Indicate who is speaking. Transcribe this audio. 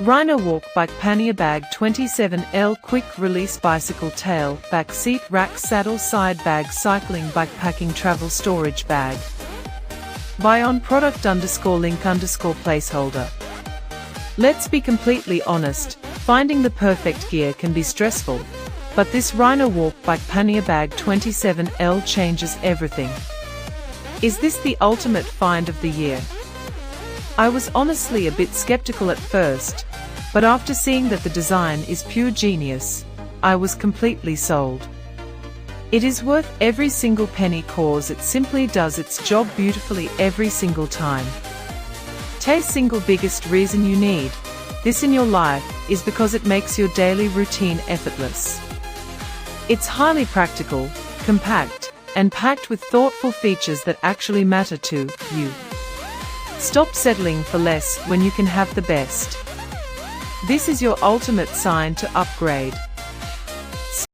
Speaker 1: Rhinowalk Bike Pannier Bag 27L Quick Release Bicycle Tail, Back Seat Rack Saddle Side Bag Cycling Bikepacking Travel Storage Bag. Buy on product_link_placeholder. Let's be completely honest, finding the perfect gear can be stressful, but this Rhinowalk Bike Pannier Bag 27L changes everything. Is this the ultimate find of the year? I was honestly a bit skeptical at first, but after seeing that the design is pure genius, I was completely sold. It is worth every single penny cause it simply does its job beautifully every single time. Tay's single biggest reason you need this in your life is because it makes your daily routine effortless. It's highly practical, compact, and packed with thoughtful features that actually matter to you. Stop settling for less when you can have the best. This is your ultimate sign to upgrade.